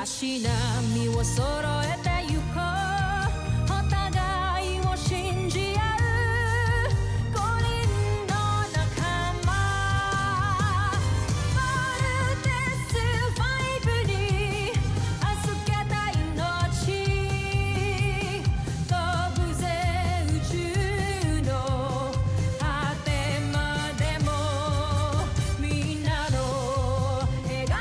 しな身を揃えてゆこうお互いを信じ合う五人の仲間まるでスファイブに預けた命飛ぶぜ宇宙の果てまでもみんなの笑顔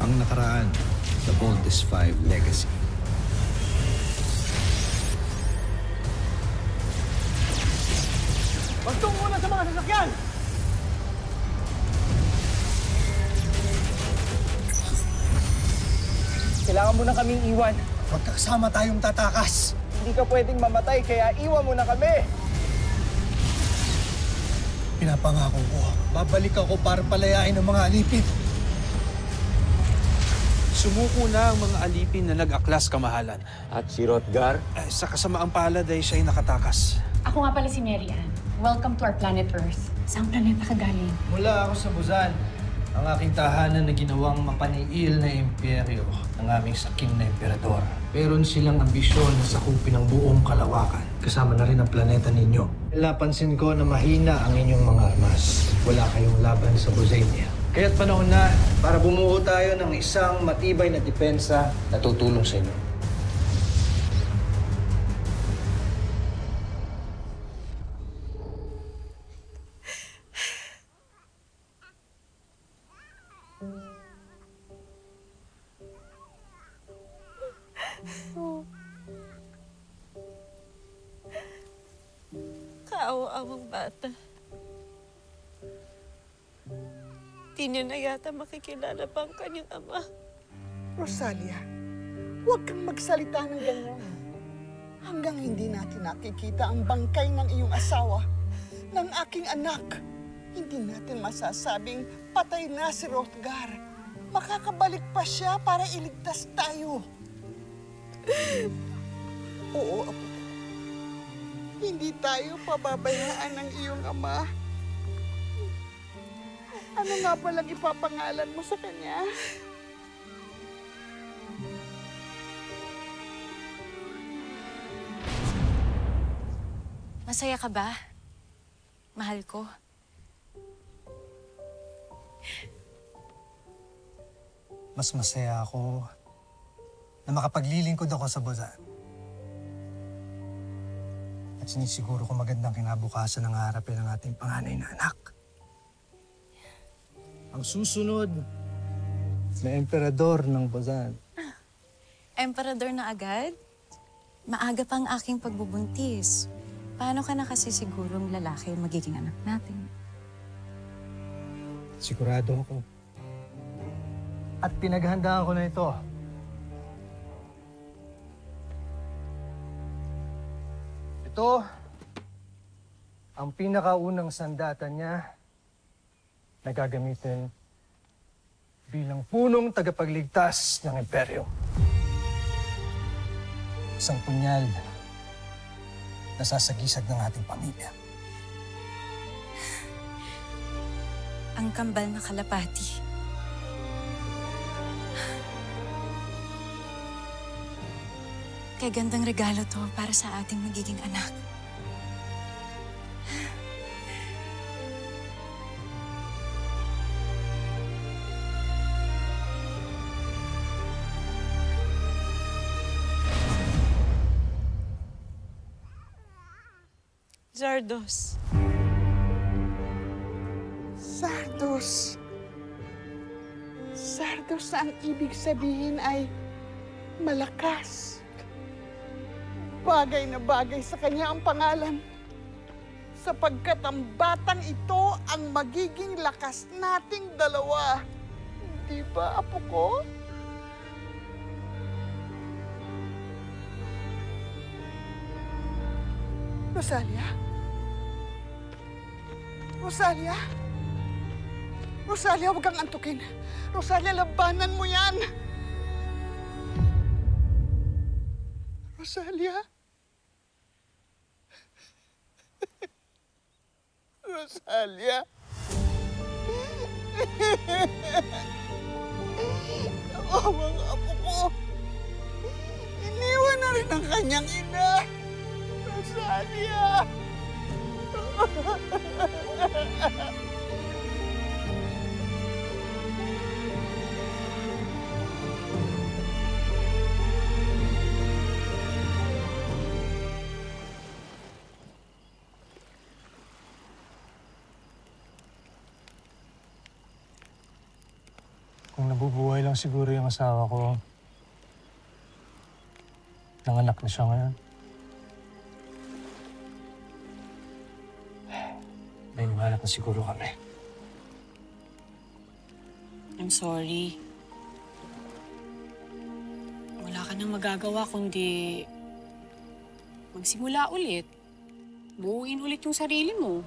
ang nakaraan, The Voltes 5 Legacy. Magtung muna sa mga sasakyan! Kailangan mo na kaming iwan. Magkakasama tayong tatakas. Hindi ka pwedeng mamatay, kaya iwan mo na kami. Pinapangako ko, babalik ako para palayain ang mga alipin. Sumuko na ang mga alipin na nag-aklas kamahalan. At si Rotgar? Sa kasamaang palad ay siya'y nakatakas. Ako nga pala si Mary Ann. Welcome to our planet Earth. Saan planeta ka galing? Mula ako sa Buzan, ang aking tahanan na ginawang mapaniil na imperyo ng aming sakim na emperador. Meron silang ambisyon na sakupin ang buong kalawakan, kasama na rin ang planeta ninyo. Napansin ko na mahina ang inyong mga armas. Wala kayong laban sa Buzania. Kaya't panahon na para bumuo tayo ng isang matibay na depensa na tutulong sa inyo. Kaawa-awang bata. Di niya na yata makikilala pa ang kanyang ama. Rosalia, huwag kang magsalita ng ganyan. Hanggang hindi natin nakikita ang bangkay ng iyong asawa, ng aking anak, hindi natin masasabing patay na si Rotgar. Makakabalik pa siya para iligtas tayo. Oo, apo. Hindi tayo pababayaan ng iyong ama. Ano nga palang ipapangalan mo sa kanya? Masaya ka ba? Mahal ko. Mas masaya ako na makapaglilingkod ako sa Buzan. At sinisiguro ko magandang kinabukasan ng harapin ng ating panganay na anak. Ang susunod na emperador ng Buzan. Emperador na agad? Maaga pang aking pagbubuntis. Paano ka na kasi sigurong lalaki ang magiging anak natin? Sigurado ako. At pinaghandaan ko na ito. Ito ang pinakaunang sandata niya na gagamitin bilang punong tagapagligtas ng imperyo. Isang punyal na sasagisag ng ating pamilya. Ang kambal na kalapati. Kaya gandang regalo to para sa ating magiging anak. Zardos. Zardos. Zardos na ang ibig sabihin ay malakas. Bagay na bagay sa kanya ang pangalan. Sapagkat ang batang ito ang magiging lakas nating dalawa. Di ba, apo ko? Rosalia? Rosalia? Rosalia, huwag kang antukin. Rosalia, labanan mo yan. Rosalia? Rosalia? Awang apo ko. Iniwan na rin ang kanyang ina. Rosalia! Kung nabubuhay lang siguro yung asawa ko, nanganak na siya ngayon. May mahanap na siguro kami. I'm sorry. Wala ka nang magagawa kundi magsimula ulit. Buuin ulit yung sarili mo.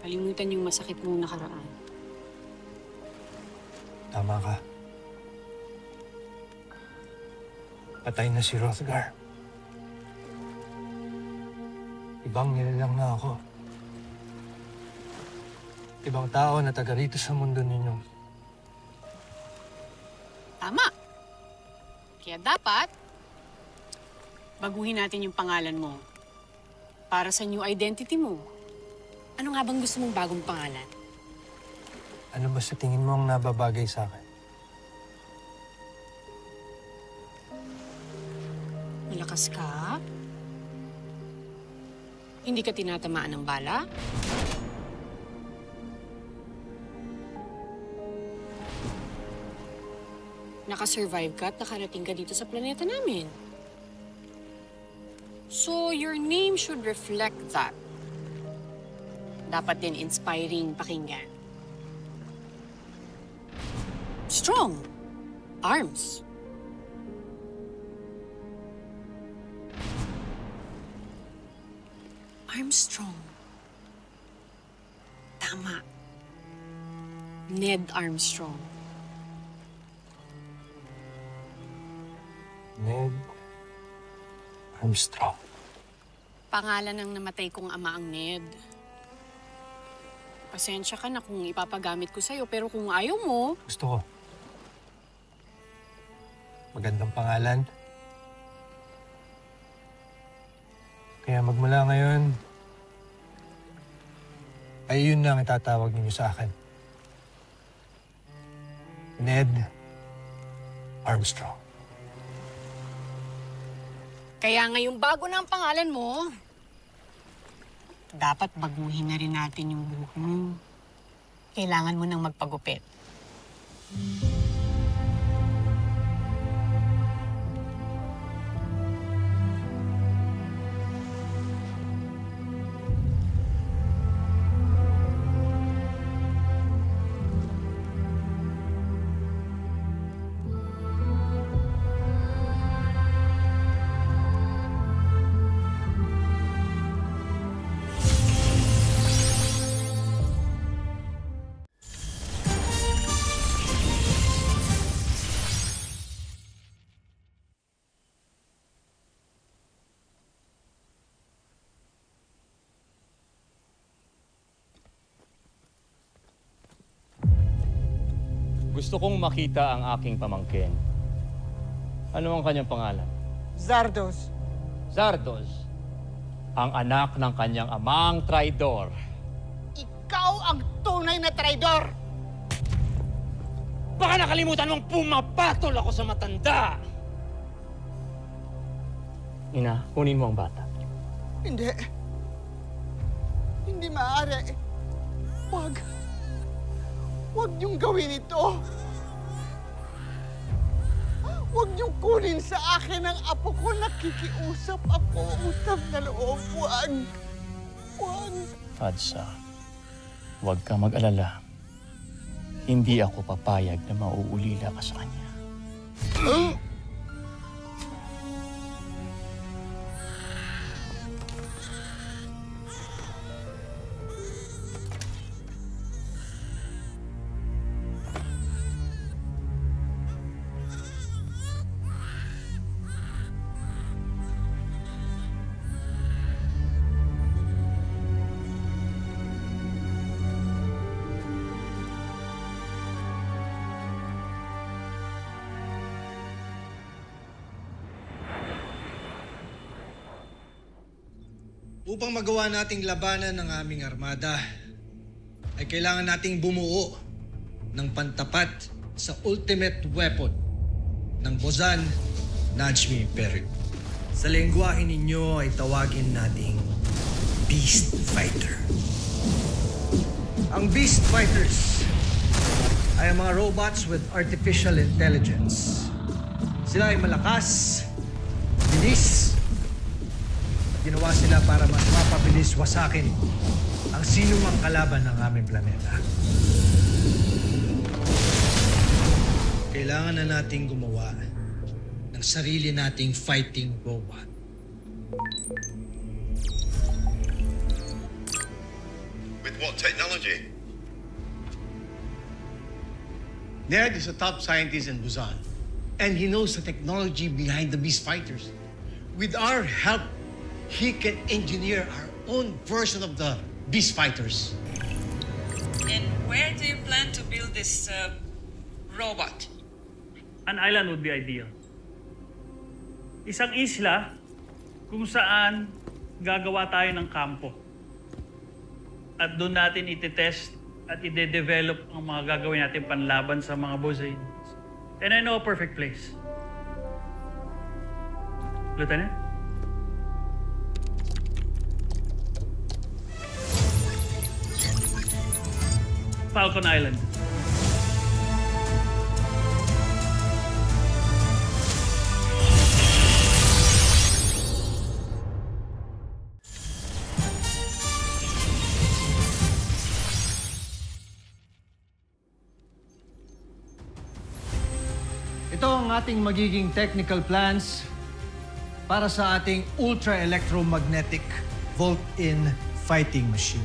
Kalimutan yung masakit mong nakaraan. Tama ka. Patay na si Hrothgar. Ibang nilalang na ako. Ibang tao na taga rito sa mundo ninyo. Tama. Kaya dapat, baguhin natin yung pangalan mo para sa new identity mo. Ano nga bang gusto mong bagong pangalan? Ano ba sa tingin mo ang nababagay sa akin? Malakas ka? Hindi ka tinatamaan ng bala? Nakasurvive ka at nakarating ka dito sa planeta namin. So, your name should reflect that. Dapat din inspiring pakinggan. Strong. Arms. Armstrong. Tama. Ned Armstrong. Ned Armstrong. Pangalan ng namatay kong ama ang Ned. Pasensya ka na kung ipapagamit ko sa'yo, pero kung ayaw mo... Gusto ko. Magandang pangalan. Kaya magmula ngayon, ay yun na ang itatawag ninyo sa akin. Ned Armstrong. Kaya ngayong bago na ang pangalan mo, dapat baguhin na rin natin yung buhok mo. Kailangan mo nang magpagupit. Gusto kong makita ang aking pamangkin. Ano ang kanyang pangalan? Zardos. Zardos, ang anak ng kanyang amang traidor. Ikaw ang tunay na traidor! Baka nakalimutan mong pumapatol ako sa matanda! Ina, kunin mo ang bata. Hindi. Hindi maaari. Huwag. Huwag niyong gawin ito. Huwag niyong kunin sa akin ang apo ko. Nakikiusap ako. Utang na loob. Huwag. Huwag. Fadsa, huwag ka mag-alala. Hindi ako papayag na mauulila ka sa kanya. Upang magawa nating labanan ng aming armada, ay kailangan nating bumuo ng pantapat sa ultimate weapon ng Bozan Najmi Imperio. Sa lengguwahe ninyo ay tawagin nating Beast Fighter. Ang Beast Fighters ay ang mga robots with artificial intelligence. Sila ay malakas, bilis. Ginawa sila para mas mapabilis wasakin ang sino mang kalaban ng aming planeta. Kailangan na nating gumawa ng sarili nating fighting robot. With what technology? Ned is a top scientist in Busan, and he knows the technology behind the Beast Fighters. With our help, he can engineer our own version of the Beast Fighters. And where do you plan to build this robot? An island would be ideal. Isang isla kung saan gagawa tayo ng kampo. At doon natin iti-test at ide-develop ang mga gagawin natin panlaban sa mga Bozanians. And I know a perfect place. Lieutenant? Falcon Island. Ito ang ating magiging technical plans para sa ating ultra-electromagnetic Volt-in fighting machine.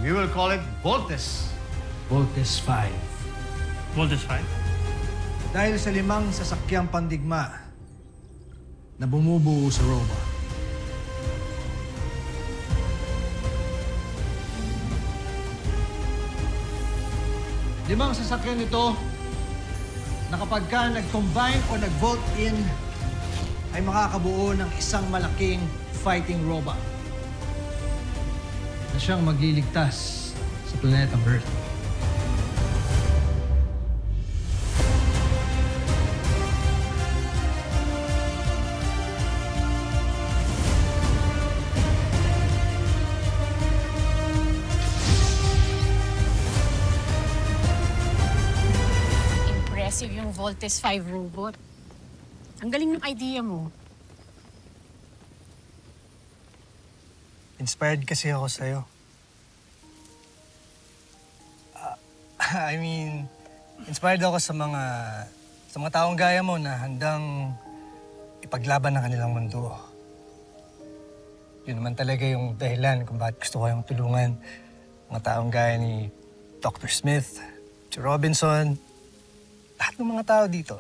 We will call it Voltes. Voltes 5. Voltes 5? Dahil sa 5 sasakyang pandigma na bumubuo sa robot. Limang sasakyan nito na kapag ka nag-combine o nag-volt-in ay makakabuo ng isang malaking fighting robot na siyang magliligtas sa planetang Earth. Impressive yung Voltes 5 robot. Ang galing ng idea mo. Inspired kasi ako sa'yo. Inspired ako sa mga taong gaya mo na handang ipaglaban ng kanilang mundo. Yun naman talaga yung dahilan kung bakit gusto ko yung tulungan mga taong gaya ni Dr. Smith, si Robinson, lahat ng mga tao dito.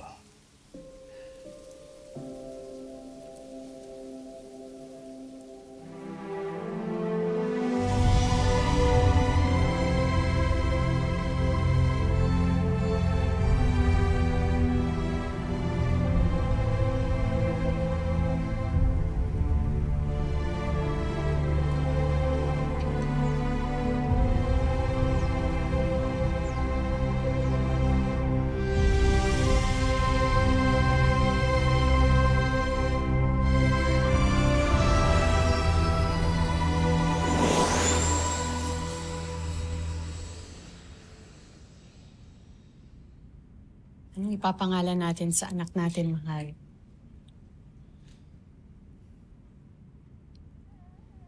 Anong ipapangalan natin sa anak natin, mahal?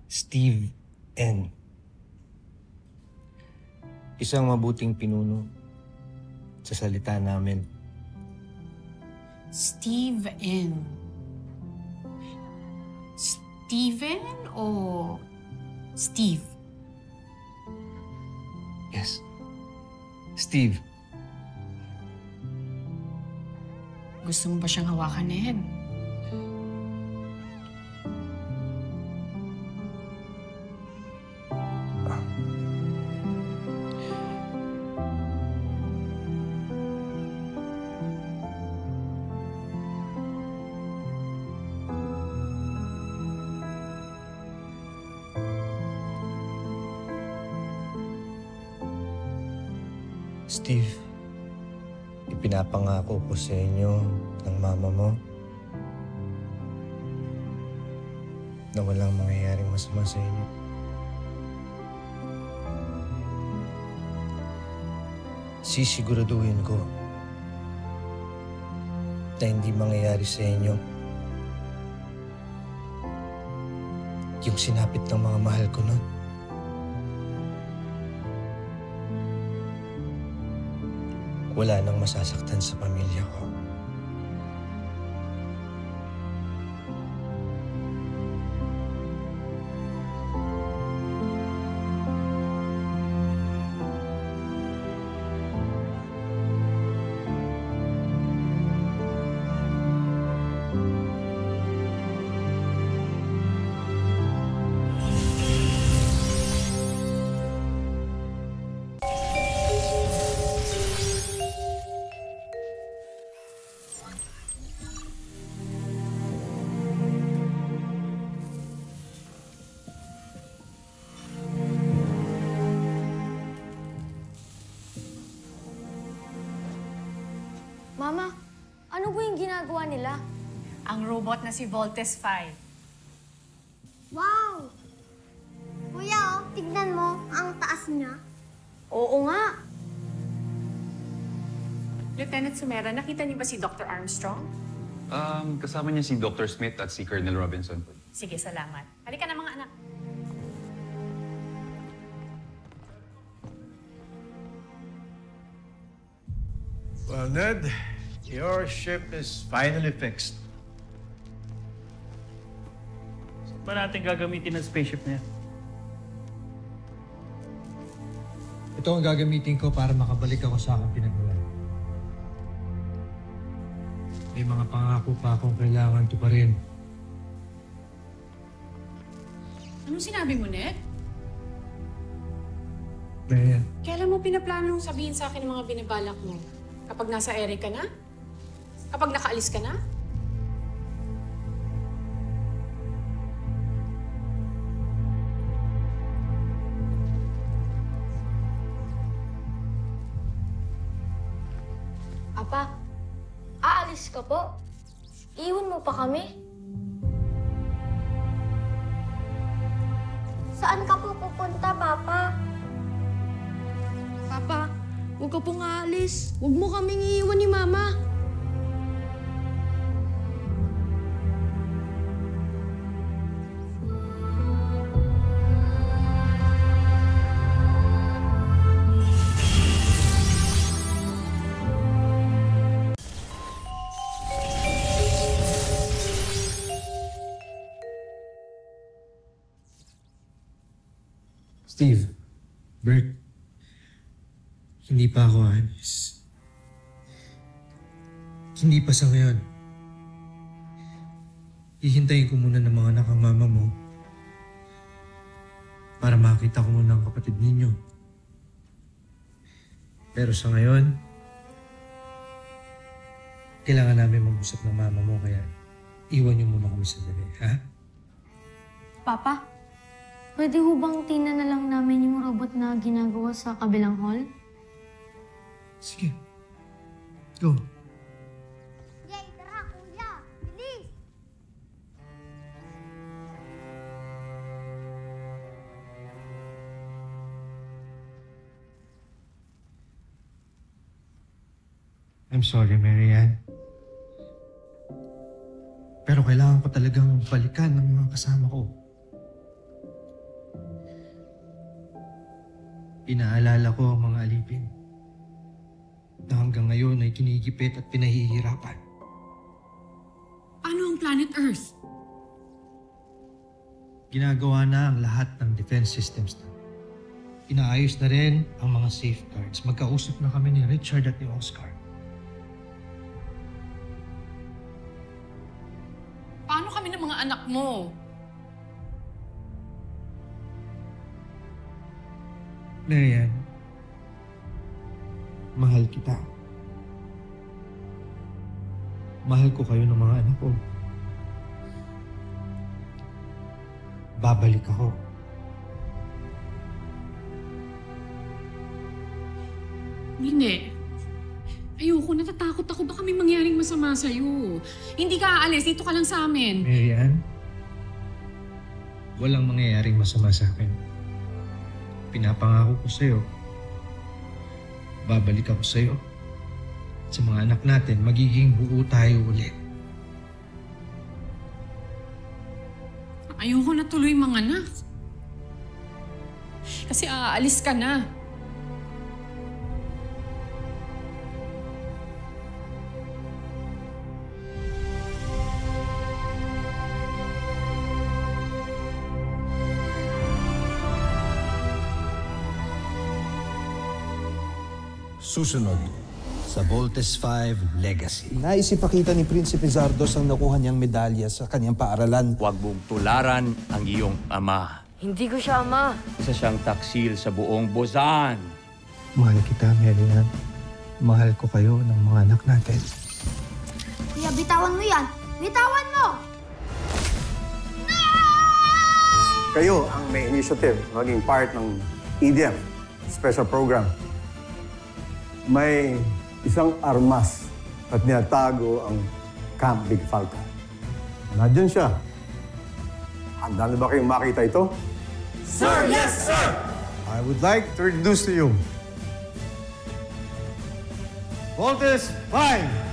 Steve N. Isang mabuting pinuno sa salita namin. Steve N. Steven o Steve? Yes. Steve. Gusto mo ba siyang hawakan, Ned? Steve, ipinapangako ko sa inyo ng mama mo na walang mangyayaring masama sa inyo. Sisiguraduhin ko na hindi mangyayari sa inyo yung sinapit ng mga mahal ko nun. Wala nang masasaktan sa pamilya ko. Mama, ano ba yung ginagawa nila? Ang robot na si Voltes 5. Wow! Kuya, tignan mo, ang taas niya. Oo nga. Lieutenant Sumera, nakita niyo ba si Dr. Armstrong? Kasama niya si Dr. Smith at si Colonel Robinson. Sige, salamat. Halika na mga anak. Well, Ned, your ship is finally fixed. Saan ba natin gagamitin ang spaceship na yan? Ito ang gagamitin ko para makabalik ako sa aking pinagawa. May mga pangako pa akong kailangan tuparin. Anong sinabi mo, Ned? Marian, Kailan mo pinaplanong sabihin sa akin ang mga binabalak mo? Kapag nasa ere ka na? Kapag nakaalis ka na? Apa, aalis ka po? Iwan mo pa kami? Saan ka po pupunta, Papa? Papa, huwag ka pong aalis. Huwag mo kaming iiwan ni Mama. Steve, Bert, hindi pa ako alis. Hindi pa sa ngayon. Hihintayin ko muna ng mga anak ang mama mo para makita ko muna ang kapatid ninyo. Pero sa ngayon, kailangan namin mag-usap ng mama mo kaya iwan niyo muna kami sandali, ha? Papa, pwede ho bang tingnan na lang namin yung robot na ginagawa sa kabilang hall? Sige. Go. Yay, tara, kuya! Bilis! I'm sorry, Marian. Pero kailangan ko talagang balikan ng mga kasama ko. Inaalala ko ang mga alipin na hanggang ngayon ay kinigipit at pinahihirapan. Ano ang planet Earth? Ginagawa na ang lahat ng defense systems na. Inaayos na rin ang mga safeguards. Magkausap na kami ni Richard at ni Oscar. Paano kami ng mga anak mo? Marian, mahal kita. Mahal ko kayo ng mga anak ko. Babalik ako. Hindi. Ayoko, natatakot ako. Baka may mangyaring masama sa'yo. Hindi ka aalis. Dito ka lang sa amin. Marian, walang mangyayaring masama sa akin. Pinapangako ko sa'yo. Babalik ako sa'yo. Sa mga anak natin, magiging buo tayo ulit. Ayoko na tuloy manganak. Kasi aalis ka na. Susunod sa Voltes 5 Legacy. Nais ipakita ni Prinsipe Zardos ang nakuha niyang medalya sa kanyang paaralan. Huwag mong tularan ang iyong ama. Hindi ko siya ama. Isa siyang taksil sa buong Buzan. Mahal kita, Marian. Mahal ko kayo ng mga anak natin. Kuya, bitawan mo yan! Bitawan mo! Kayo ang may initiative maging part ng EDM special program. May isang armas at niyatago ang Camp Big Falcon. Nandiyan siya. Handa na ba kayong makita ito? Sir, yes, sir! I would like to introduce to you Voltes 5!